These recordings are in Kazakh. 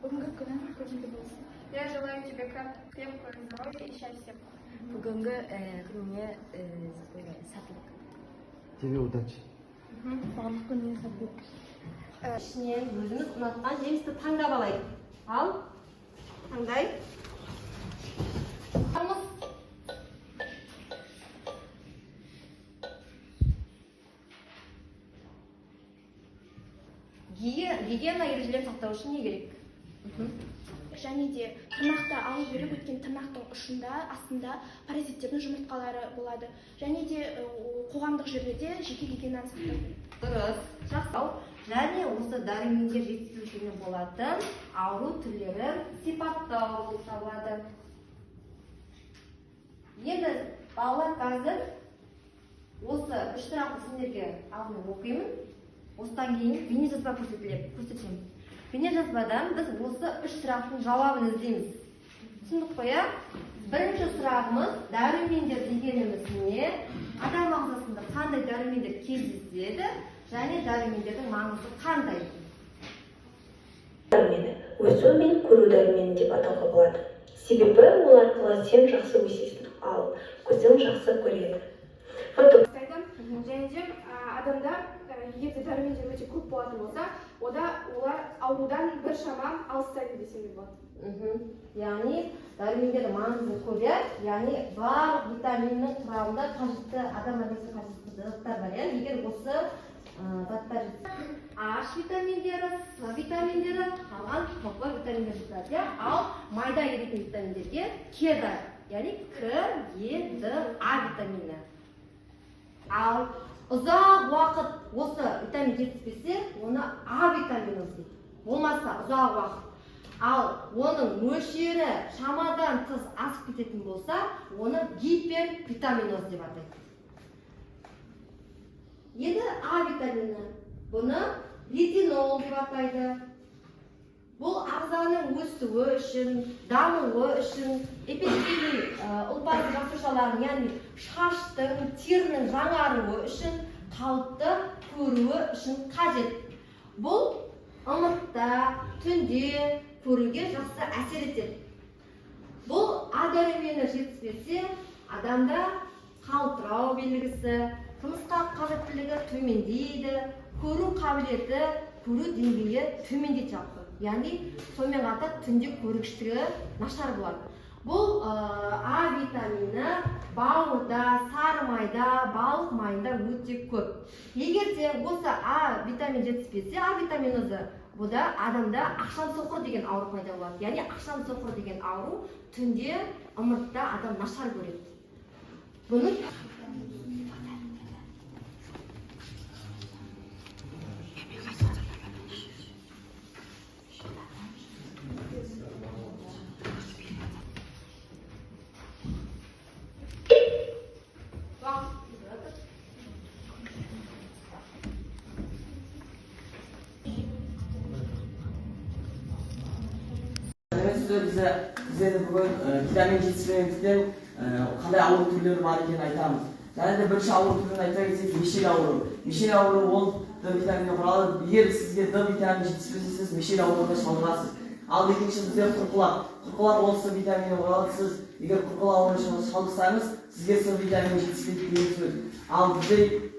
Бүгінгі күнің көңілді болсын. Я желаю тебе крепкого здоровья и счастья. Бүгінгі күніңе сәттілік. Тебе удачи. Барлық күніңе сәттілік. Ішінен өзіміз ұнатқан жемісті таңдап алайық. Ал, таңдай. Гигиена ережелерін сақтау үшін не керек? Және де тырнақты алу керек, өткен тырнақтың ұшында, астында паразиттердің жұмыртқалары болады. Және де қоғамдық жерлерде жеке гигиенаны сақтау керек. Дұрыс, жақсы. Және осы дәрумендер жетіспеушілігінен болатын ауру түрлерін сипаттау болып табылады. Енді балалар қазір осы үш сұрақты сендерге алдымен оқимын. Осыдан кейін бейнежазба көрсетемін. Бейнежазбадан біз осы үш сұрақтың жауабын іздейміз. Түсіндік қой, иә? Бірінші сұрағымыз дәрумендер дегеніміз не? Адам ағзасында қандай дәрумендер кездеседі және дәрумендердің маңызы қандай? Дәрумені өсу мен көру дәрумені деп атауға болады. Себебі ол арқылы сен жақсы өсесің, ал көзің жақсы көреді. Және де адамда егер де дәрумендер өте көп болатын болса, олар аурудан біршама алыстайды десем де болады. Яғни дәрумендердің маңызы көп, яғни барлық витаминнің құрамында қажетті адам ағзасына қажетті заттар бар. Егер осы заттар H витаминдері, С витаминдері, қалған тоқпа витаминдер жатады. Ал майда еритін витаминдерге К да, яғни К, Е, Д, А витамині. Ал ұзақ уақыт осы витамин жетіспесе, оны А витамині дейді. Болмаса ұзақ уақыт. Ал оның мөлшері шамадан тыс асып кететін болса, оны гипервитаминоз деп атайды. Енді А витамині, бұны ретинол деп атайды. Бұл ағзаның өсуі үшін, дамуы үшін, эпителий ұлпасы жасушаларын, яғни шаштың, терінің жаңаруы үшін, қалыпты көруі үшін қажет. Бұл ымыртта, түнде көруге жақсы әсер етеді. Бұл А дәрумені жетіспесе, адамда қалтырау белгісі, тынысқа қабілеттілігі төмендейді, көру қабілеті, көру деңгейі төмендейді жалпы. Яғни сонымен қатар түнде көргіштігі нашар болады. Бұл А витамині бауырда, сары майда, балық майында өте көп. Егер де осы А витамин жетіспесе, А витаминозы, бұда адамда ақшам соқыр деген ауру пайда болады. Яғни ақшам соқыр деген ауру түнде ымыртта адам нашар көреді. Бұны Бізде бүгін витамин жетіспегендіктен қандай ауру түрлері бар екенін айтамыз. Және де бірінші ауру түрін айта кетсек, мешел ауру. Мешел ауру ол Д витаминінен құралады. Егер сізге Д витамині жетіспесе, сіз мешел ауруына шалдығасыз. Ал екінші бізде құрқылар. Құрқылар ол С витаминінен құралады. Сіз егер құрқыл ауруына шалдықсаңыз, сізге С витамині жетіспейді деген сөз. Ал бізде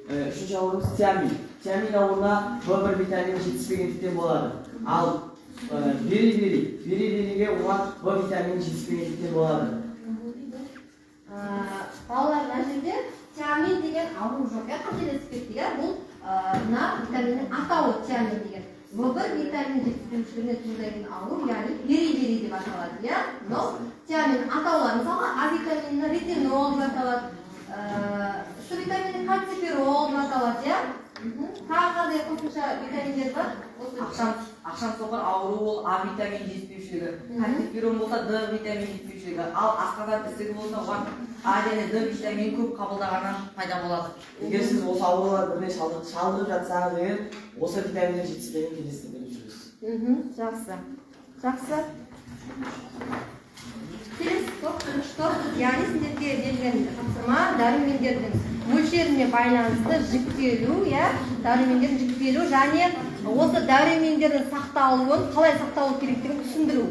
үшінші аурумыз тиамин. Тиамин ауруына В1 витамині жетіспегендіктен болады. Ал бери-бериге оған В витамині жетіспегендіктен болады. Балалар, мына жерде тиамин деген ауру жоқ, қателесіп кетті. Бұл мына витаминнің атауы тиамин деген. В1 витамин жетіспеушілігіне туындайтын ауру, яғни бери-бери деп аталады. Но тиамин атаулары, мысалы А витамині ретинол деп аталады, С витамині кальциферол деп аталады. Тағы қандай қосымша витаминдер бар? Ақшам соқыр ауру ол А витамин жетіспеушілігі. Кальциферол болса Д витамин жетіспеушілігі. Ал асқазан ісігі болса оған А және Д витамин көп қабылдағаннан пайда болады. Егер сіз осы аурулар біріне шалдырып жатсаңыз, осы витаминдер жетіспеген кездесті деп жүресіз. Жақсы. Жақсы. Келесі топ, яғни сіздерге берілген тапсырма дәрумендердің мөлшеріне байланысты жіктелу, дәрумендердің жіктелу және осы дәрумендердің сақталуын қалай сақталу керектігін түсіндіру.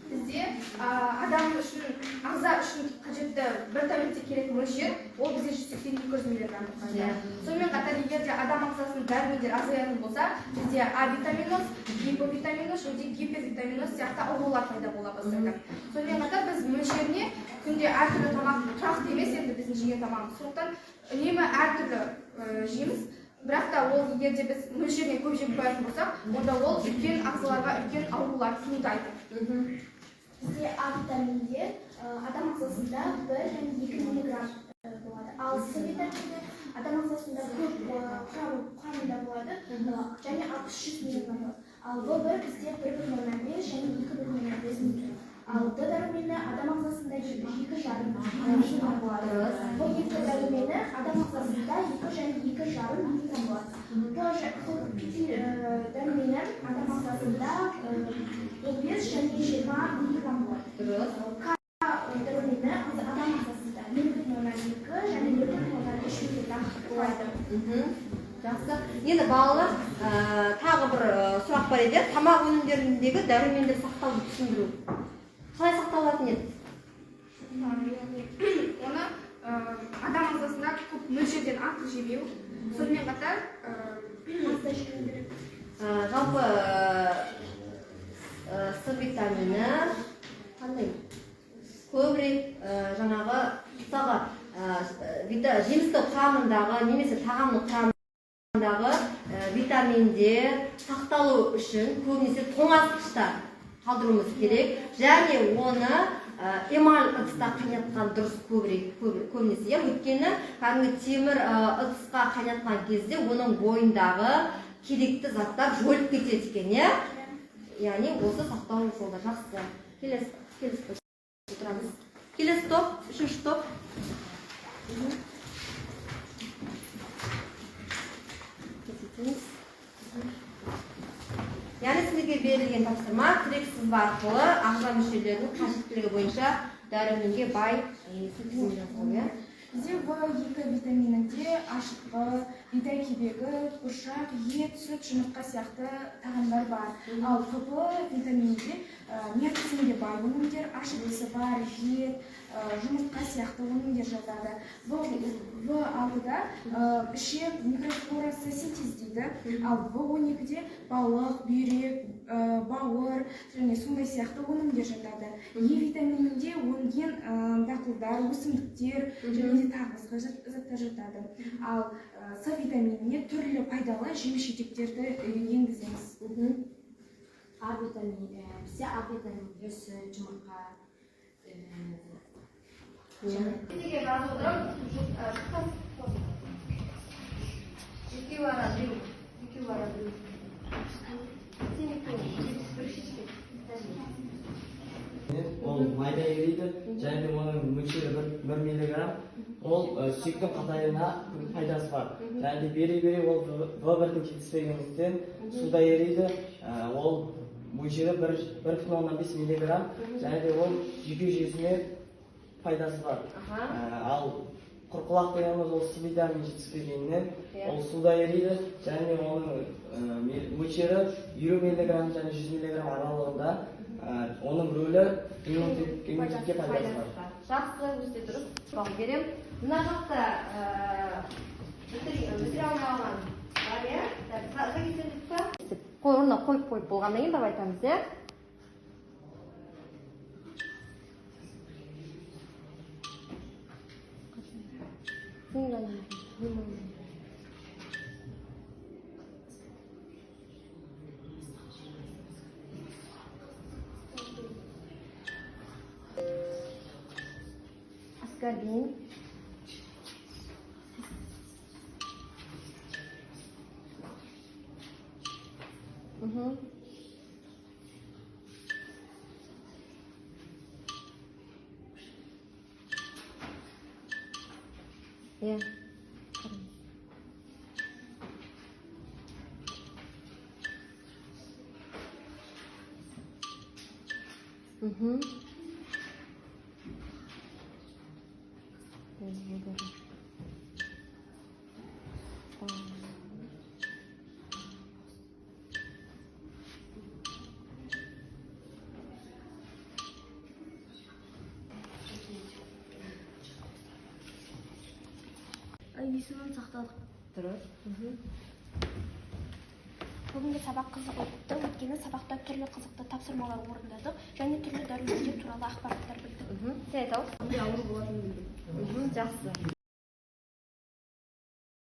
Бізде адам үшін, ағза үшін қажетті бір тәулікте керек мөлшер, ол бізде 180-200 миллиграмм тұрады. Сонымен қатар, егер де адам ағзасының дәрумендер азаятын болса, бізде А витаминоз, гиповитаминоз, және гипервитаминоз сияқты аурулар пайда бола бастайды. Сонымен қатар біз мөлшеріне күнде әртүрлі тамақ, тұрақты емес енді біздің жеген тамағымыз. Сондықтан үнемі әртүрлі жейміз. Бірақ та ол егер де біз мөлшеріне көп жеп қоятын болсақ, онда ол үлкен ағзаларға үлкен аурулар туындайды. Бізде А витаминде адам ағзасында 1 және 2 миллиграмм болады. Ал С витамині адам ағзасында көп құрамында болады, және 600 миллиграмм болады. Ал В1 бізде 1,05 және 2,5 миллиграмм. Ал Д дәрумені адам ағзасында 2,5 миллиграмм болады. В2 дәрумені адам ағзасында 2 және 2,5 миллиграмм болады. П дәрумені адам ағзасында 15 және 20 миллиграмм болады. К дәрумені адам ағзасында 0,2 және 0,3 миллиграмм болады. Жақсы. Енді балалар, тағы бір сұрақ бар еді. Тамақ өнімдеріндегі дәрумендер сақтауды түсіндіру. Қалай сақталатын еді? Оны адам ағзасында көп мөлшерден артық жемеу. Сонымен қатар жалпы С витамині қандай? Көбірек жаңағы жемістің құрамындағы немесе тағамның құрамындағы витаминдер сақталу үшін көбінесе тоңазытқышта қалдыруымыз керек, және оны эмаль ыдыста қайнатқан дұрыс көбінесе. Өйткені кәдімгі темір ыдысқа қайнатқан кезде оның бойындағы керекті заттар жойылып кетеді екен, яғни осы сақтау жолда. Жақсы. Келесі топ отырамыз. Келесі топ, үшінші топ. Яғни сіздерге берілген тапсырма тірек сызба арқылы ағза мүшелерінің қажеттілігі бойынша дәруменге бай тізімін жасау. Бізде В2 витаминінде ашытқы, бидай кебегі, бұршақ, ет, сүт, жұмыртқа сияқты тағамдар бар. Ал ПП витаминінде мед қысымге бай өнімдер, ашытқысы бар, ет, жұмыртқа сияқты өнімдер жатады. В6-да ішек микрофлорасы синтездейді, ал В12-де балық, бүйрек, бауыр және сондай сияқты өнімдер жатады. Е витаминінде өнген дақылдар, өсімдіктер және тағы басқа заттар жатады. Ал С витаминіне түрлі пайдалы жеміс-жидектерді енгіземіз. А витамині, бізде А витамині, сүт, жұмыртқа. Сіздерге жазып отырам, екеу ара біреу. Ол майда ериді, және оның мөлшері 1 миллиграмм. Ол сүйектің қатайына пайдасы бар. Және бере ол В1-дің жетіспегендіктен суда ериді. Ол мөлшері 1,5 миллиграмм, және ол жүйке жүйесіне пайдасы бар. Ал құрқылақ дегеніміз ол С витамині жетіспегеннен ол суда ериді, және оның мөлшері 20 миллиграмм және 100 миллиграмм аралығында. Оның рөлі иммунитетке пайдасы бар. Жақсы, өте дұрыс. Сұрау берем. Мына жақта бітіре алмаған бар, сәкетсіздікті орнына қойып болғаннан кейін давай айтамыз, Аскорбин. Иә. есімім сақтадық. Дұрыс. Бүгінгі сабақ қызық өтті, өйткені сабақта түрлі қызықты тапсырмалар орындадық және түрлі дәрумендер туралы ақпараттар білдік. Сен айта аласың? Қандай ауру болатынын білдім. Жақсы.